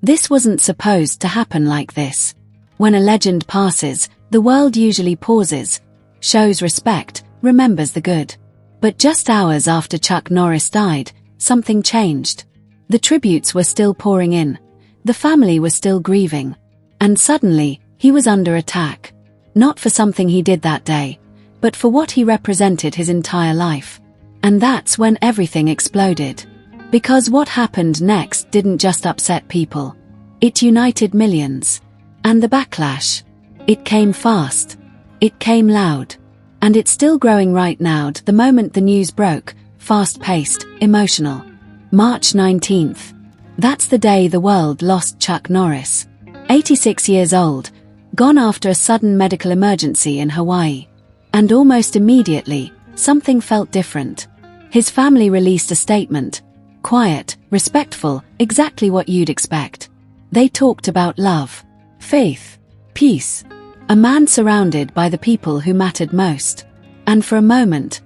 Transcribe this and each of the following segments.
This wasn't supposed to happen like this. When a legend passes, the world usually pauses, shows respect, remembers the good. But just hours after Chuck Norris died, something changed. The tributes were still pouring in. The family was still grieving. And suddenly, he was under attack. Not for something he did that day, but for what he represented his entire life. And that's when everything exploded. Because what happened next didn't just upset people. It united millions. And the backlash. It came fast. It came loud. And it's still growing right now. The moment the news broke, fast-paced, emotional. March 19th. That's the day the world lost Chuck Norris. 86 years old, gone after a sudden medical emergency in Hawaii. And almost immediately, something felt different. His family released a statement. Quiet, respectful, exactly what you'd expect. They talked about love, faith, peace. A man surrounded by the people who mattered most. And for a moment,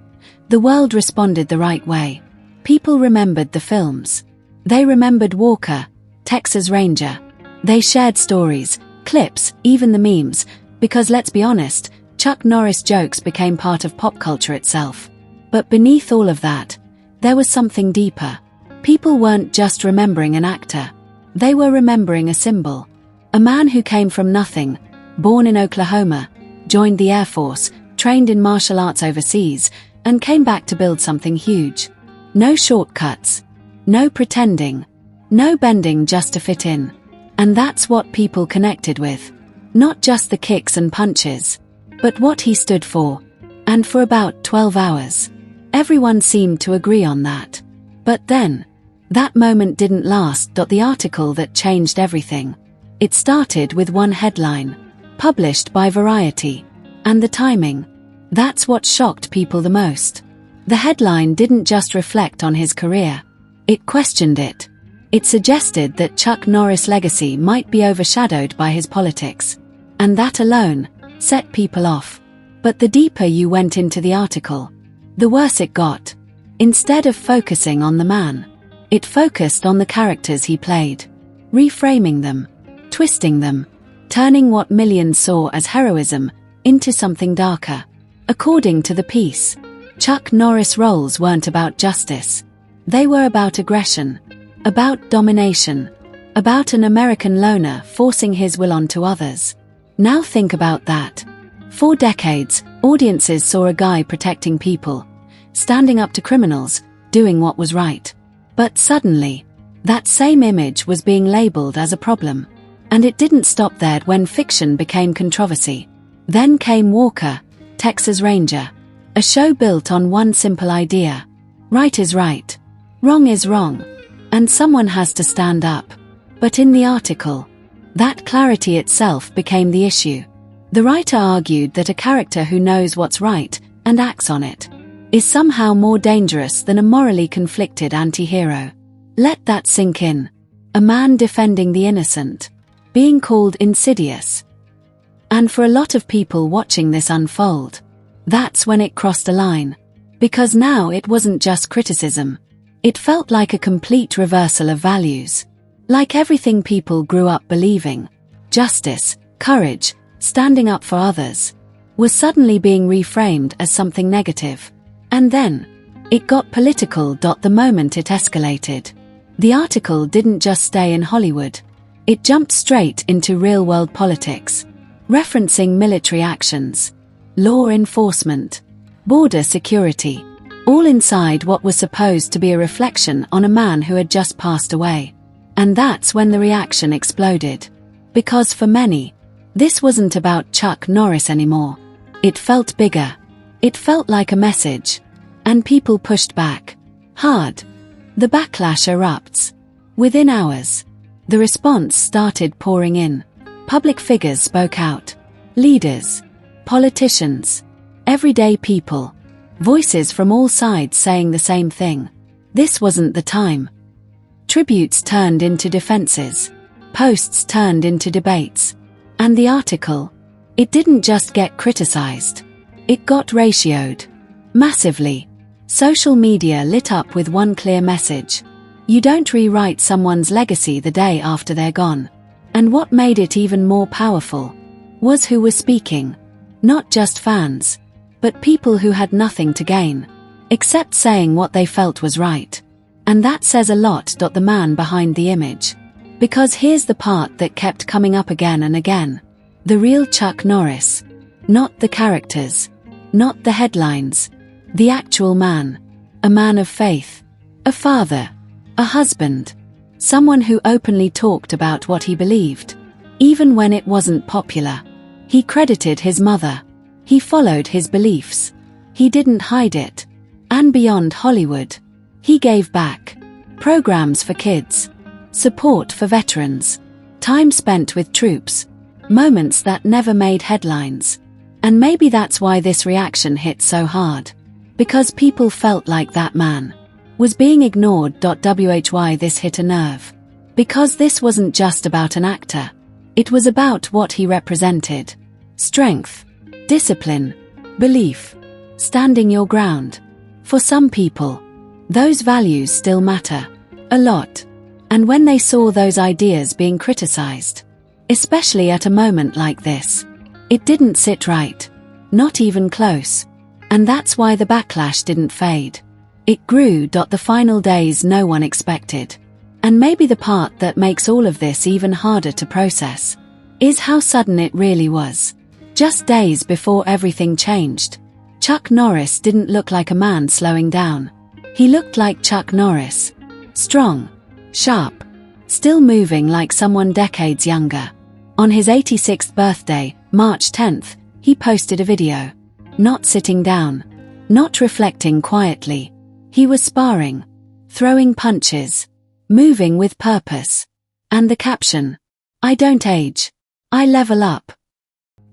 the world responded the right way. People remembered the films. They remembered Walker, Texas Ranger. They shared stories, clips, even the memes, because let's be honest, Chuck Norris jokes became part of pop culture itself. But beneath all of that, there was something deeper. People weren't just remembering an actor. They were remembering a symbol. A man who came from nothing, born in Oklahoma, joined the Air Force, trained in martial arts overseas, and came back to build something huge. No shortcuts. No pretending. No bending just to fit in. And that's what people connected with. Not just the kicks and punches, but what he stood for. And for about 12 hours. Everyone seemed to agree on that. But then, that moment didn't last. The article that changed everything. It started with one headline, published by Variety. And the timing. That's what shocked people the most. The headline didn't just reflect on his career. It questioned it. It suggested that Chuck Norris' legacy might be overshadowed by his politics. And that alone set people off. But the deeper you went into the article, the worse it got. Instead of focusing on the man, it focused on the characters he played, reframing them, twisting them, turning what millions saw as heroism into something darker. According to the piece, Chuck Norris' roles weren't about justice. They were about aggression, about domination, about an American loner forcing his will onto others. Now think about that. For decades, audiences saw a guy protecting people, standing up to criminals, doing what was right. But suddenly, that same image was being labeled as a problem. And it didn't stop there when fiction became controversy. Then came Walker, Texas Ranger. A show built on one simple idea. Right is right. Wrong is wrong. And someone has to stand up. But in the article, that clarity itself became the issue. The writer argued that a character who knows what's right and acts on it is somehow more dangerous than a morally conflicted anti-hero. Let that sink in. A man defending the innocent, being called insidious. And for a lot of people watching this unfold, that's when it crossed a line. Because now it wasn't just criticism. It felt like a complete reversal of values. Like everything people grew up believing, justice, courage, standing up for others, was suddenly being reframed as something negative. And then, it got political. The moment it escalated. The article didn't just stay in Hollywood. It jumped straight into real-world politics, referencing military actions, law enforcement, border security, all inside what was supposed to be a reflection on a man who had just passed away. And that's when the reaction exploded. Because for many, this wasn't about Chuck Norris anymore. It felt bigger. It felt like a message. And people pushed back. Hard. The backlash erupts. Within hours, the response started pouring in. Public figures spoke out. Leaders, politicians, everyday people. Voices from all sides saying the same thing. This wasn't the time. Tributes turned into defenses. Posts turned into debates. And the article, it didn't just get criticized. It got ratioed. Massively. Social media lit up with one clear message. You don't rewrite someone's legacy the day after they're gone. And what made it even more powerful was who was speaking. Not just fans, but people who had nothing to gain, except saying what they felt was right. And that says a lot. The man behind the image. Because here's the part that kept coming up again and again. The real Chuck Norris. Not the characters. Not the headlines. The actual man. A man of faith. A father. A husband. Someone who openly talked about what he believed. Even when it wasn't popular. He credited his mother. He followed his beliefs. He didn't hide it. And beyond Hollywood, he gave back. Programs for kids. Support for veterans. Time spent with troops. Moments that never made headlines. And maybe that's why this reaction hit so hard. Because people felt like that man was being ignored. Why this hit a nerve? Because this wasn't just about an actor. It was about what he represented. Strength. Discipline. Belief. Standing your ground. For some people, those values still matter. A lot. And when they saw those ideas being criticized, especially at a moment like this, it didn't sit right. Not even close. And that's why the backlash didn't fade. It grew. The final days no one expected. And maybe the part that makes all of this even harder to process is how sudden it really was. Just days before everything changed, Chuck Norris didn't look like a man slowing down. He looked like Chuck Norris. Strong. Sharp. Still moving like someone decades younger. On his 86th birthday, March 10th, he posted a video. Not sitting down. Not reflecting quietly. He was sparring. Throwing punches. Moving with purpose. And the caption, "I don't age. I level up."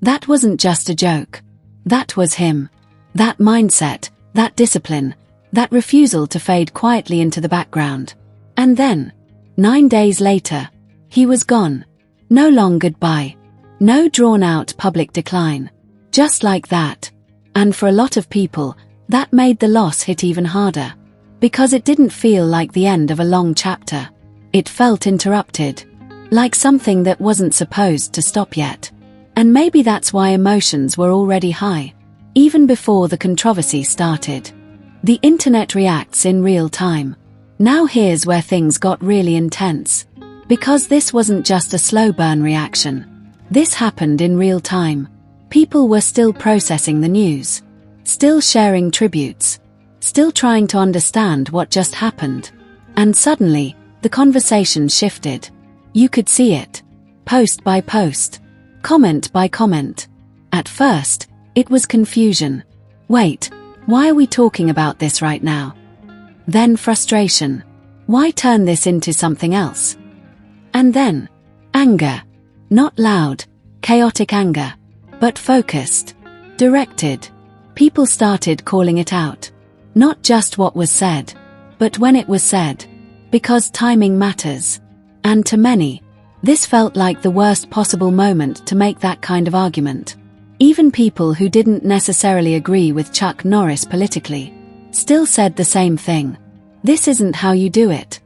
That wasn't just a joke. That was him. That mindset, that discipline, that refusal to fade quietly into the background. And then, 9 days later, he was gone. No long goodbye. No drawn-out public decline. Just like that. And for a lot of people, that made the loss hit even harder. Because it didn't feel like the end of a long chapter. It felt interrupted. Like something that wasn't supposed to stop yet. And maybe that's why emotions were already high. Even before the controversy started. The internet reacts in real time. Now here's where things got really intense. Because this wasn't just a slow burn reaction. This happened in real time. People were still processing the news. Still sharing tributes. Still trying to understand what just happened. And suddenly, the conversation shifted. You could see it. Post by post. Comment by comment. At first, it was confusion. Wait, why are we talking about this right now? Then frustration. Why turn this into something else? And then, anger. Not loud, chaotic anger, but focused. Directed. People started calling it out. Not just what was said, but when it was said. Because timing matters. And to many, this felt like the worst possible moment to make that kind of argument. Even people who didn't necessarily agree with Chuck Norris politically, still said the same thing. This isn't how you do it.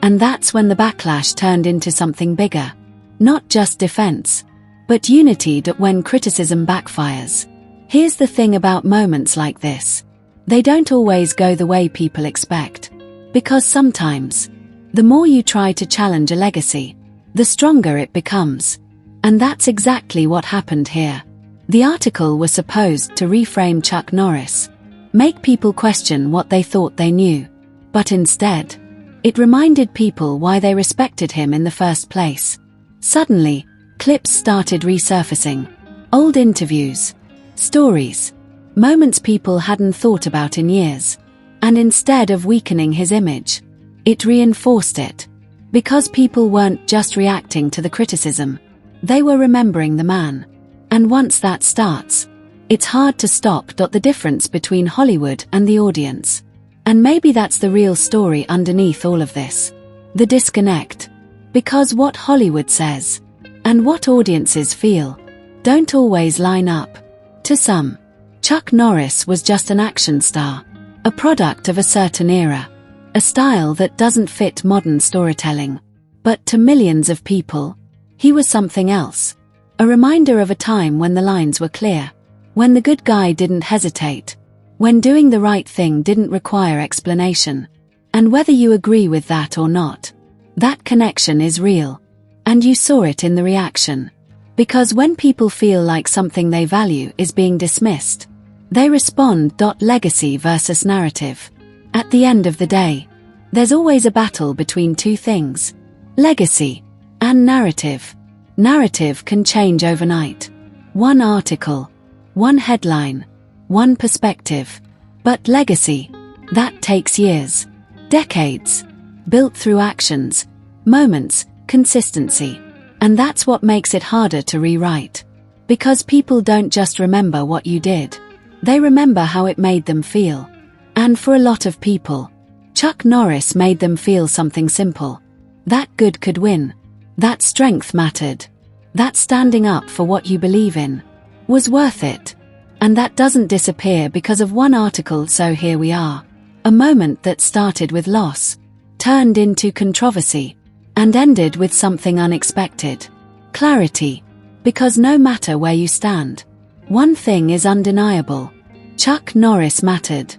And that's when the backlash turned into something bigger. Not just defense, but unity. When criticism backfires. Here's the thing about moments like this. They don't always go the way people expect. Because sometimes, the more you try to challenge a legacy, the stronger it becomes. And that's exactly what happened here. The article was supposed to reframe Chuck Norris, make people question what they thought they knew. But instead, it reminded people why they respected him in the first place. Suddenly, clips started resurfacing. Old interviews. Stories. Moments people hadn't thought about in years. And instead of weakening his image, it reinforced it. Because people weren't just reacting to the criticism. They were remembering the man. And once that starts, it's hard to stop. The difference between Hollywood and the audience. And maybe that's the real story underneath all of this. The disconnect. Because what Hollywood says, and what audiences feel, don't always line up. To some, Chuck Norris was just an action star. A product of a certain era. a style that doesn't fit modern storytelling. But to millions of people, he was something else. A reminder of a time when the lines were clear, when the good guy didn't hesitate, when doing the right thing didn't require explanation. And whether you agree with that or not, that connection is real. And you saw it in the reaction. Because when people feel like something they value is being dismissed, they respond. Legacy versus narrative. At the end of the day, there's always a battle between two things: legacy and narrative. Narrative can change overnight. One article, one headline, one perspective. But legacy, that takes years, decades, built through actions, moments, consistency. And that's what makes it harder to rewrite. Because people don't just remember what you did, they remember how it made them feel. And for a lot of people, Chuck Norris made them feel something simple. That good could win. That strength mattered. That standing up for what you believe in was worth it. And that doesn't disappear because of one article. So here we are. A moment that started with loss, turned into controversy, and ended with something unexpected: clarity. Because no matter where you stand, one thing is undeniable: Chuck Norris mattered.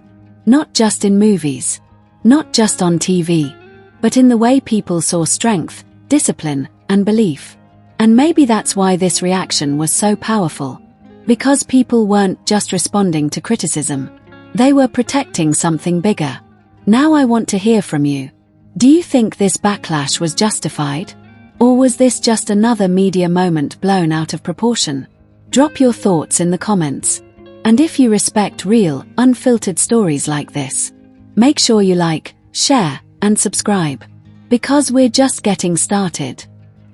Not just in movies, not just on TV, but in the way people saw strength, discipline, and belief. And maybe that's why this reaction was so powerful. Because people weren't just responding to criticism, they were protecting something bigger. Now I want to hear from you. Do you think this backlash was justified? Or was this just another media moment blown out of proportion? Drop your thoughts in the comments. And if you respect real, unfiltered stories like this, make sure you like, share, and subscribe. Because we're just getting started.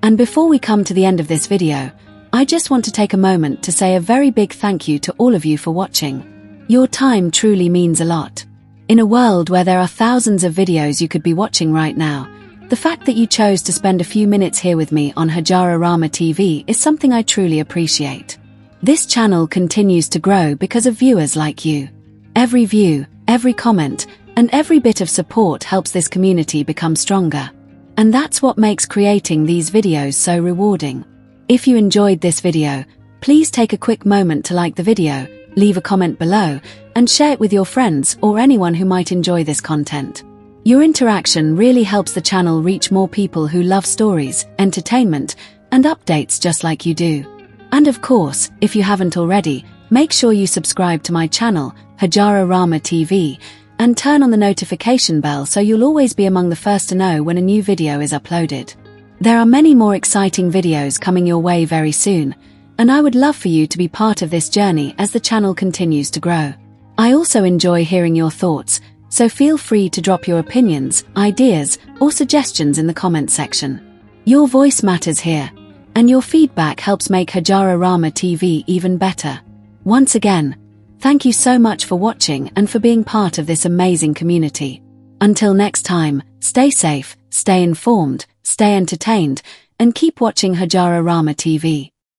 And before we come to the end of this video, I just want to take a moment to say a very big thank you to all of you for watching. Your time truly means a lot. In a world where there are thousands of videos you could be watching right now, the fact that you chose to spend a few minutes here with me on Hajararama TV is something I truly appreciate. This channel continues to grow because of viewers like you. Every view, every comment, and every bit of support helps this community become stronger. And that's what makes creating these videos so rewarding. If you enjoyed this video, please take a quick moment to like the video, leave a comment below, and share it with your friends or anyone who might enjoy this content. Your interaction really helps the channel reach more people who love stories, entertainment, and updates just like you do. And of course, if you haven't already, make sure you subscribe to my channel, Hajararama TV, and turn on the notification bell so you'll always be among the first to know when a new video is uploaded. There are many more exciting videos coming your way very soon, and I would love for you to be part of this journey as the channel continues to grow. I also enjoy hearing your thoughts, so feel free to drop your opinions, ideas, or suggestions in the comment section. Your voice matters here, and your feedback helps make Hajararama TV even better. Once again, thank you so much for watching and for being part of this amazing community. Until next time, stay safe, stay informed, stay entertained, and keep watching Hajararama TV.